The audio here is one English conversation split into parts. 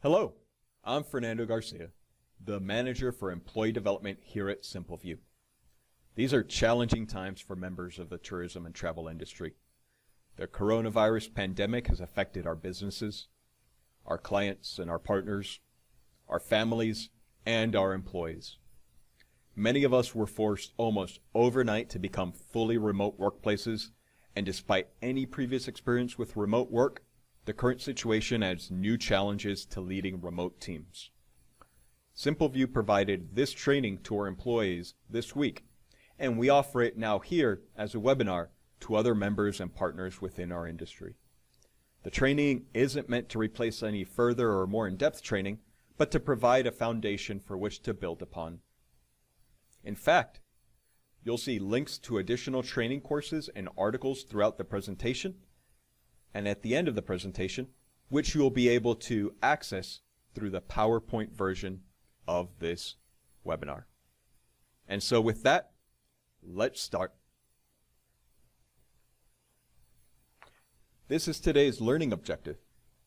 Hello, I'm Fernando Garcia, the Manager for Employee Development here at Simpleview. These are challenging times for members of the tourism and travel industry. The coronavirus pandemic has affected our businesses, our clients and our partners, our families, and our employees. Many of us were forced almost overnight to become fully remote workplaces, and despite any previous experience with remote work, the current situation adds new challenges to leading remote teams. Simpleview provided this training to our employees this week, and we offer it now here as a webinar to other members and partners within our industry. The training isn't meant to replace any further or more in-depth training, but to provide a foundation for which to build upon. In fact, you'll see links to additional training courses and articles throughout the presentation, and at the end of the presentation, which you'll be able to access through the PowerPoint version of this webinar. And so with that, let's start. This is today's learning objective.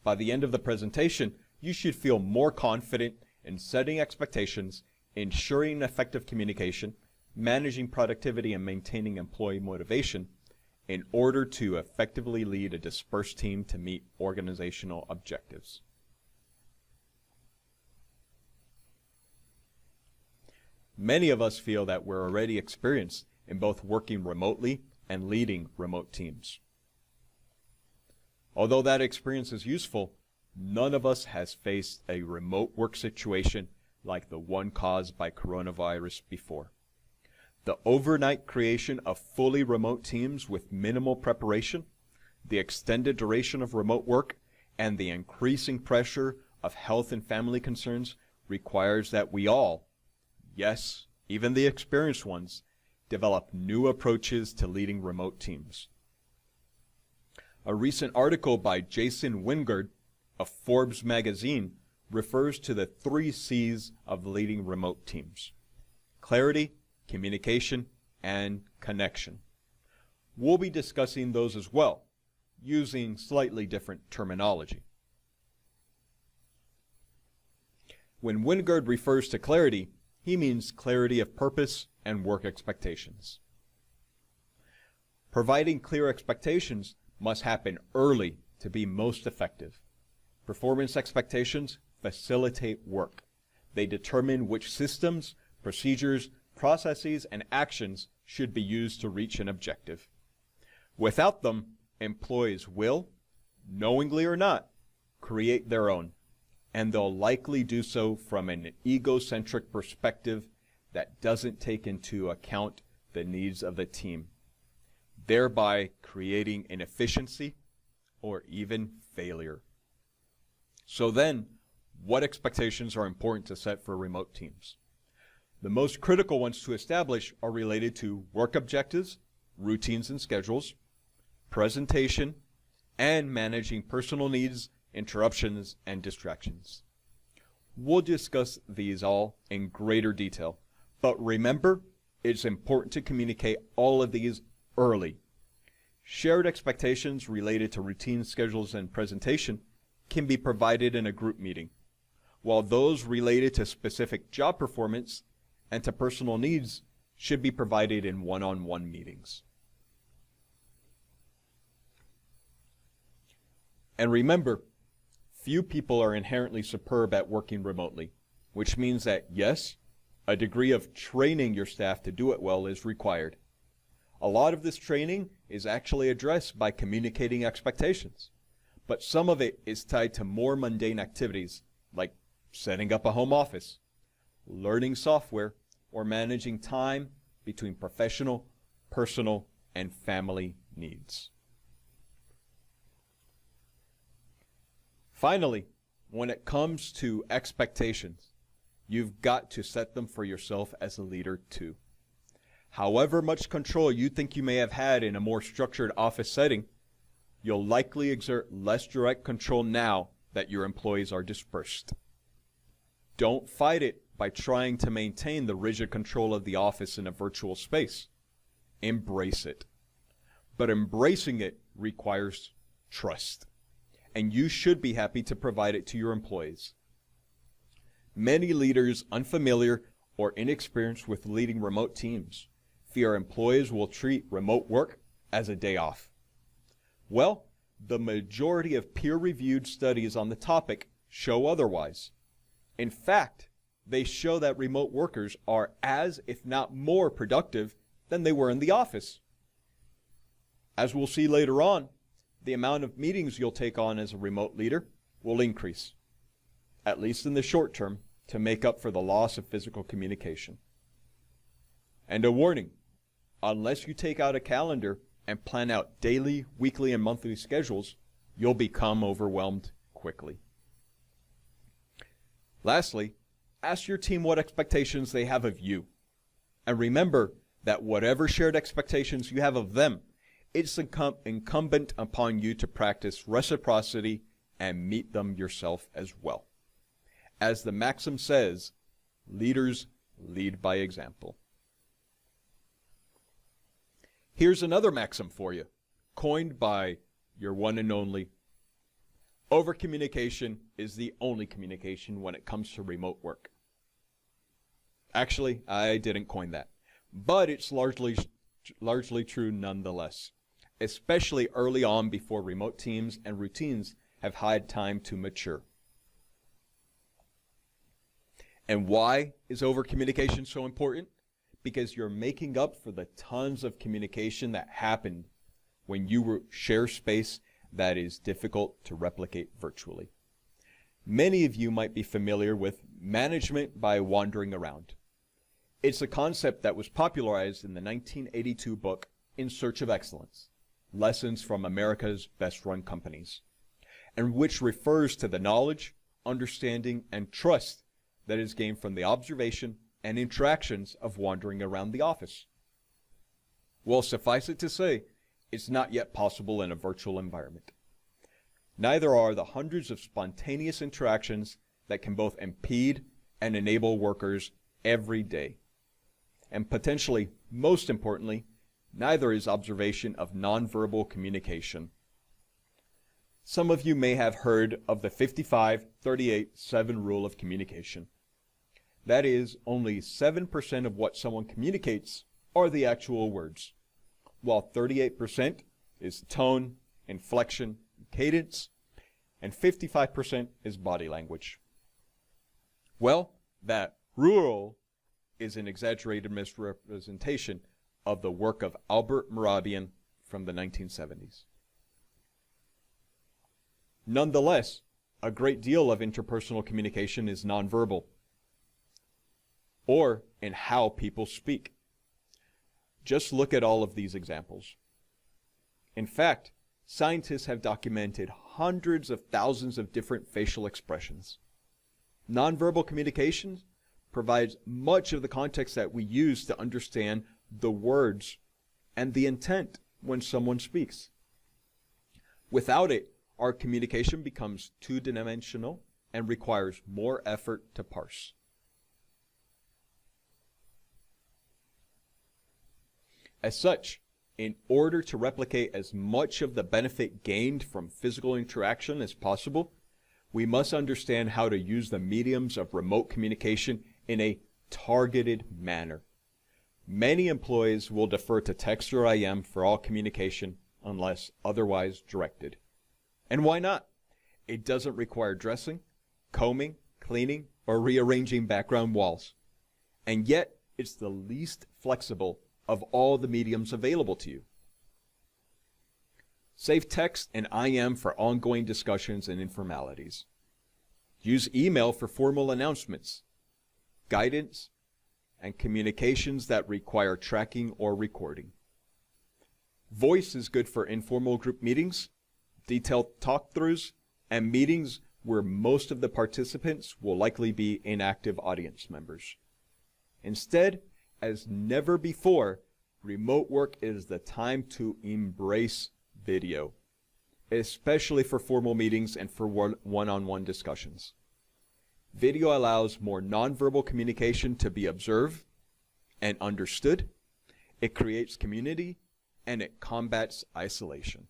By the end of the presentation, you should feel more confident in setting expectations, ensuring effective communication, managing productivity, and maintaining employee motivation in order to effectively lead a dispersed team to meet organizational objectives. Many of us feel that we're already experienced in both working remotely and leading remote teams. Although that experience is useful, none of us has faced a remote work situation like the one caused by coronavirus before. The overnight creation of fully remote teams with minimal preparation, the extended duration of remote work, and the increasing pressure of health and family concerns requires that we all, yes, even the experienced ones, develop new approaches to leading remote teams. A recent article by Jason Wingard of Forbes magazine refers to the 3 C's of leading remote teams: clarity, communication, and connection. We'll be discussing those as well, using slightly different terminology. When Wingard refers to clarity, he means clarity of purpose and work expectations. Providing clear expectations must happen early to be most effective. Performance expectations facilitate work. They determine which systems, procedures, processes, and actions should be used to reach an objective. Without them, employees will, knowingly or not, create their own, and they'll likely do so from an egocentric perspective that doesn't take into account the needs of the team, thereby creating inefficiency or even failure. So then, what expectations are important to set for remote teams? The most critical ones to establish are related to work objectives, routines and schedules, presentation, and managing personal needs, interruptions, and distractions. We'll discuss these all in greater detail, but remember, it's important to communicate all of these early. Shared expectations related to routine schedules and presentation can be provided in a group meeting, while those related to specific job performance and to personal needs should be provided in one-on-one meetings. And remember, few people are inherently superb at working remotely, which means that yes, a degree of training your staff to do it well is required. A lot of this training is actually addressed by communicating expectations, but some of it is tied to more mundane activities like setting up a home office, learning software, or managing time between professional, personal, and family needs. Finally, when it comes to expectations, you've got to set them for yourself as a leader too. However much control you think you may have had in a more structured office setting, you'll likely exert less direct control now that your employees are dispersed. Don't fight it by trying to maintain the rigid control of the office in a virtual space. Embrace it. But embracing it requires trust, and you should be happy to provide it to your employees. Many leaders unfamiliar or inexperienced with leading remote teams fear employees will treat remote work as a day off. Well, the majority of peer-reviewed studies on the topic show otherwise. In fact, they show that remote workers are as, if not more, productive than they were in the office. As we'll see later on, the amount of meetings you'll take on as a remote leader will increase, at least in the short term, to make up for the loss of physical communication. And a warning, unless you take out a calendar and plan out daily, weekly, and monthly schedules, you'll become overwhelmed quickly. Lastly, ask your team what expectations they have of you. And remember that whatever shared expectations you have of them, it's incumbent upon you to practice reciprocity and meet them yourself as well. As the maxim says, leaders lead by example. Here's another maxim for you, coined by your one and only. Overcommunication is the only communication when it comes to remote work. Actually, I didn't coin that, but it's largely true nonetheless, especially early on before remote teams and routines have had time to mature. And why is overcommunication so important? Because you're making up for the tons of communication that happened when you share space that is difficult to replicate virtually. Many of you might be familiar with management by wandering around. It's a concept that was popularized in the 1982 book In Search of Excellence, Lessons from America's Best-Run Companies, and which refers to the knowledge, understanding, and trust that is gained from the observation and interactions of wandering around the office. Well, suffice it to say, it's not yet possible in a virtual environment. Neither are the hundreds of spontaneous interactions that can both impede and enable workers every day. And potentially, most importantly, neither is observation of nonverbal communication. Some of you may have heard of the 55-38-7 rule of communication. That is, only 7% of what someone communicates are the actual words, while 38% is tone, inflection, cadence, and 55% is body language. Well, that rule is an exaggerated misrepresentation of the work of Albert Mehrabian from the 1970s. Nonetheless, a great deal of interpersonal communication is nonverbal, or in how people speak. Just look at all of these examples. In fact, scientists have documented hundreds of thousands of different facial expressions. Nonverbal communication provides much of the context that we use to understand the words and the intent when someone speaks. Without it, our communication becomes two-dimensional and requires more effort to parse. As such, in order to replicate as much of the benefit gained from physical interaction as possible, we must understand how to use the mediums of remote communication in a targeted manner. Many employees will defer to text or IM for all communication unless otherwise directed. And why not? It doesn't require dressing, combing, cleaning, or rearranging background walls. And yet, it's the least flexible of all the mediums available to you. Save text and IM for ongoing discussions and informalities. Use email for formal announcements, guidance, and communications that require tracking or recording. Voice is good for informal group meetings, detailed talk-throughs, and meetings where most of the participants will likely be inactive audience members. Instead, as never before, remote work is the time to embrace video, especially for formal meetings and for one-on-one discussions. Video allows more nonverbal communication to be observed and understood. It creates community, and it combats isolation.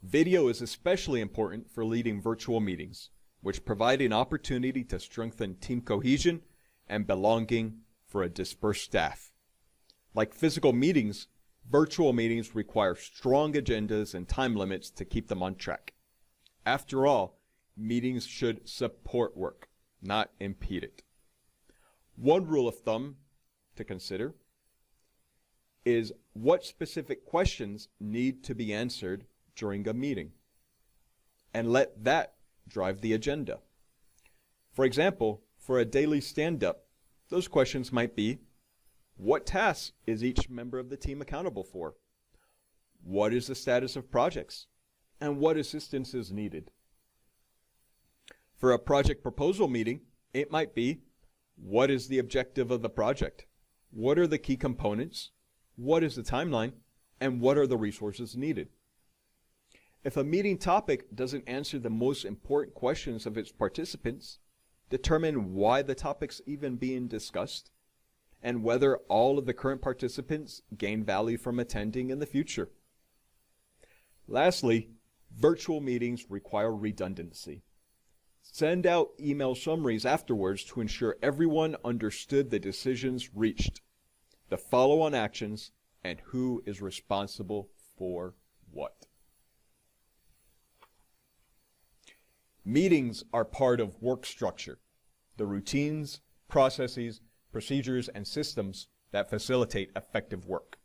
Video is especially important for leading virtual meetings, which provide an opportunity to strengthen team cohesion and belonging for a dispersed staff. Like physical meetings, virtual meetings require strong agendas and time limits to keep them on track. After all, meetings should support work, not impede it. One rule of thumb to consider is what specific questions need to be answered during a meeting, and let that drive the agenda. For example, for a daily stand-up, those questions might be, what tasks is each member of the team accountable for? What is the status of projects? And what assistance is needed? For a project proposal meeting, it might be, what is the objective of the project? What are the key components? What is the timeline? And what are the resources needed? If a meeting topic doesn't answer the most important questions of its participants, determine why the topic's even being discussed, and whether all of the current participants gain value from attending in the future. Lastly, virtual meetings require redundancy. Send out email summaries afterwards to ensure everyone understood the decisions reached, the follow-on actions, and who is responsible for what. Meetings are part of work structure, the routines, processes, procedures, and systems that facilitate effective work.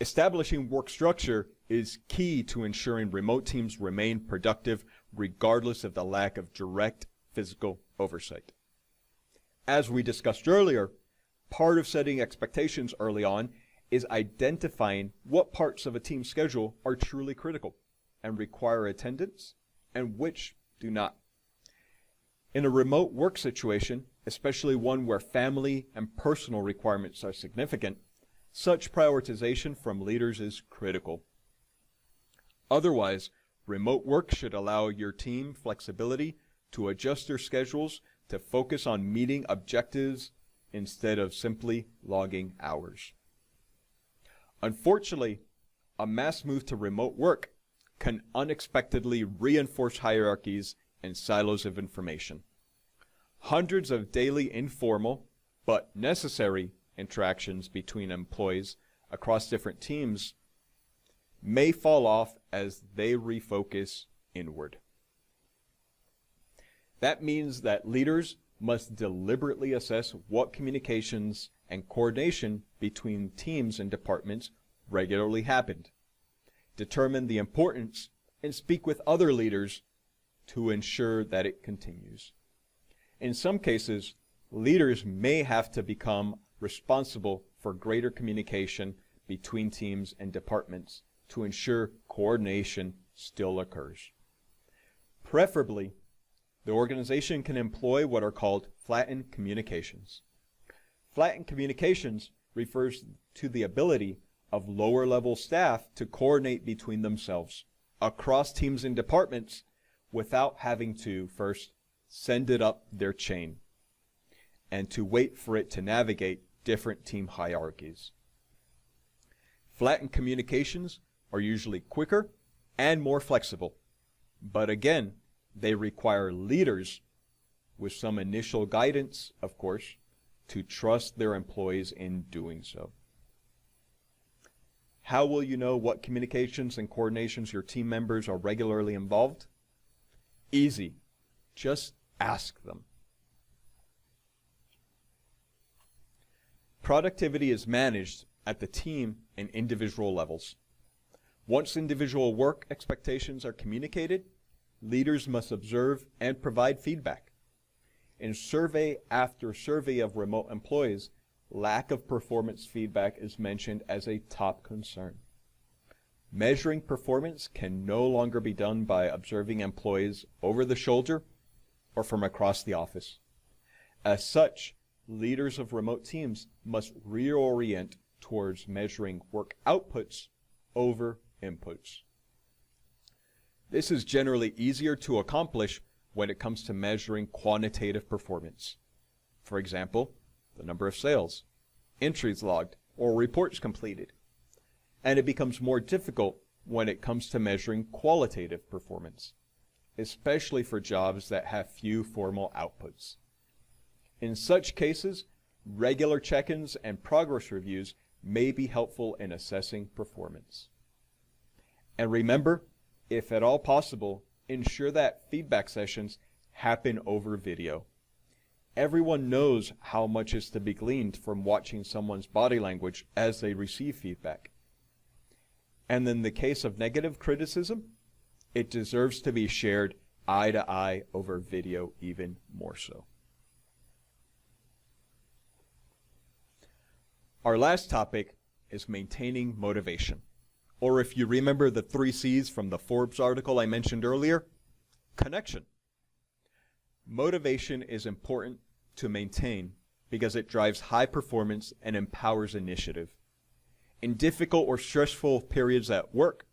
Establishing work structure is key to ensuring remote teams remain productive regardless of the lack of direct physical oversight. As we discussed earlier, part of setting expectations early on is identifying what parts of a team's schedule are truly critical and require attendance, and which do not. In a remote work situation, especially one where family and personal requirements are significant, such prioritization from leaders is critical. Otherwise, remote work should allow your team flexibility to adjust their schedules to focus on meeting objectives instead of simply logging hours. Unfortunately, a mass move to remote work can unexpectedly reinforce hierarchies and silos of information. Hundreds of daily informal but necessary interactions between employees across different teams may fall off as they refocus inward. That means that leaders must deliberately assess what communications and coordination between teams and departments regularly happened, determine the importance, and speak with other leaders to ensure that it continues. In some cases, leaders may have to become responsible for greater communication between teams and departments to ensure coordination still occurs. Preferably, the organization can employ what are called flattened communications. Flattened communications refers to the ability of lower-level staff to coordinate between themselves across teams and departments without having to first send it up their chain and to wait for it to navigate different team hierarchies. Flattened communications are usually quicker and more flexible, but again, they require leaders, with some initial guidance, of course, to trust their employees in doing so. How will you know what communications and coordinations your team members are regularly involved? Easy. Just ask them. Productivity is managed at the team and individual levels. Once individual work expectations are communicated, leaders must observe and provide feedback. In survey after survey of remote employees, lack of performance feedback is mentioned as a top concern. Measuring performance can no longer be done by observing employees over the shoulder or from across the office. As such, leaders of remote teams must reorient towards measuring work outputs over inputs. This is generally easier to accomplish when it comes to measuring quantitative performance. For example, the number of sales, entries logged, or reports completed. And it becomes more difficult when it comes to measuring qualitative performance, especially for jobs that have few formal outputs. In such cases, regular check-ins and progress reviews may be helpful in assessing performance. And remember, if at all possible, ensure that feedback sessions happen over video. Everyone knows how much is to be gleaned from watching someone's body language as they receive feedback. And in the case of negative criticism, it deserves to be shared eye to eye over video even more so. Our last topic is maintaining motivation. Or if you remember the 3 C's from the Forbes article I mentioned earlier, connection. Motivation is important to maintain because it drives high performance and empowers initiative. In difficult or stressful periods at work,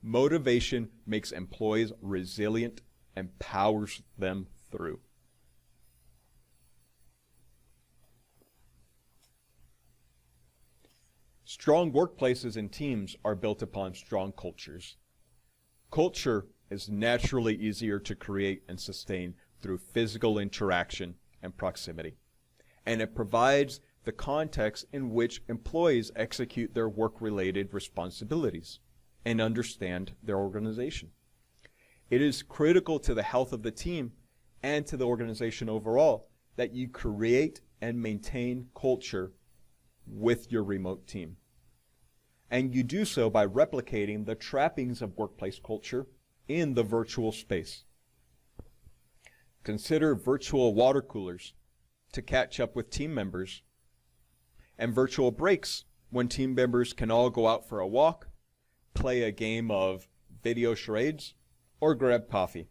motivation makes employees resilient and powers them through. Strong workplaces and teams are built upon strong cultures. Culture is naturally easier to create and sustain through physical interaction and proximity, and it provides the context in which employees execute their work-related responsibilities and understand their organization. It is critical to the health of the team and to the organization overall that you create and maintain culture with your remote team. And you do so by replicating the trappings of workplace culture in the virtual space. Consider virtual water coolers to catch up with team members, and virtual breaks when team members can all go out for a walk, play a game of video charades, or grab coffee.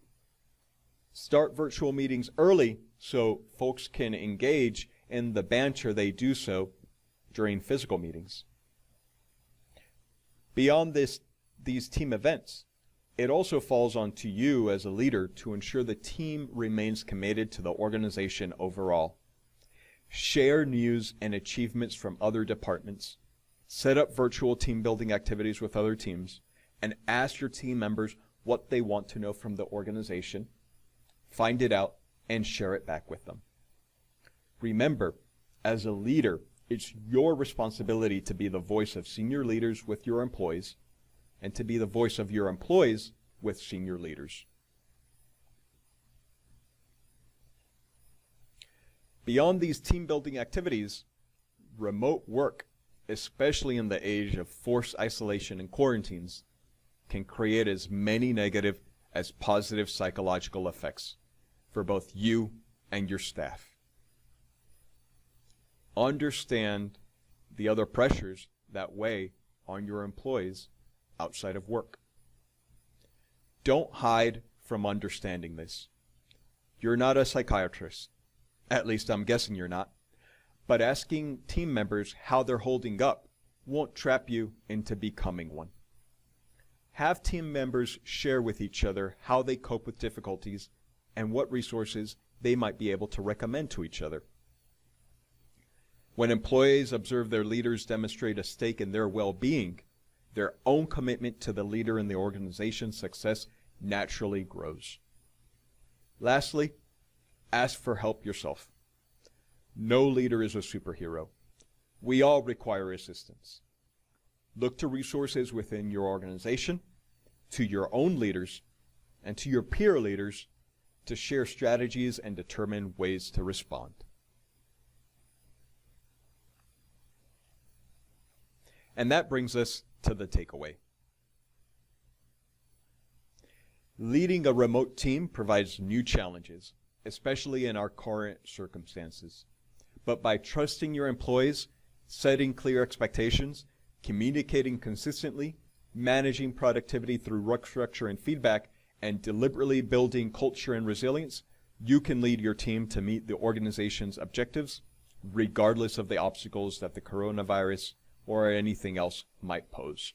Start virtual meetings early so folks can engage in the banter they do so during physical meetings. Beyond these team events, it also falls onto you as a leader to ensure the team remains committed to the organization overall. Share news and achievements from other departments, set up virtual team building activities with other teams, and ask your team members what they want to know from the organization, find it out, and share it back with them. Remember, as a leader, it's your responsibility to be the voice of senior leaders with your employees and to be the voice of your employees with senior leaders. Beyond these team building activities, remote work, especially in the age of forced isolation and quarantines, can create as many negative as positive psychological effects for both you and your staff. Understand the other pressures that weigh on your employees outside of work. Don't hide from understanding this. You're not a psychiatrist. At least I'm guessing you're not. But asking team members how they're holding up won't trap you into becoming one. Have team members share with each other how they cope with difficulties and what resources they might be able to recommend to each other. When employees observe their leaders demonstrate a stake in their well-being, their own commitment to the leader and the organization's success naturally grows. Lastly, ask for help yourself. No leader is a superhero. We all require assistance. Look to resources within your organization, to your own leaders, and to your peer leaders to share strategies and determine ways to respond. And that brings us to the takeaway. Leading a remote team provides new challenges, especially in our current circumstances. But by trusting your employees, setting clear expectations, communicating consistently, managing productivity through work structure and feedback, and deliberately building culture and resilience, you can lead your team to meet the organization's objectives, regardless of the obstacles that the coronavirus or anything else might pose.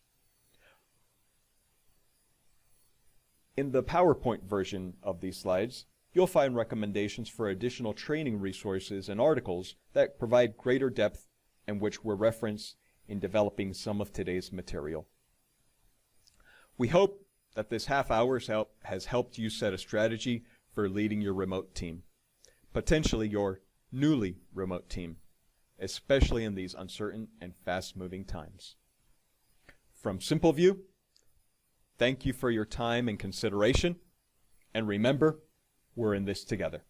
In the PowerPoint version of these slides, you'll find recommendations for additional training resources and articles that provide greater depth and which were referenced in developing some of today's material. We hope that this half hour has helped you set a strategy for leading your remote team, potentially your newly remote team, especially in these uncertain and fast-moving times. From Simpleview, thank you for your time and consideration, and remember, we're in this together.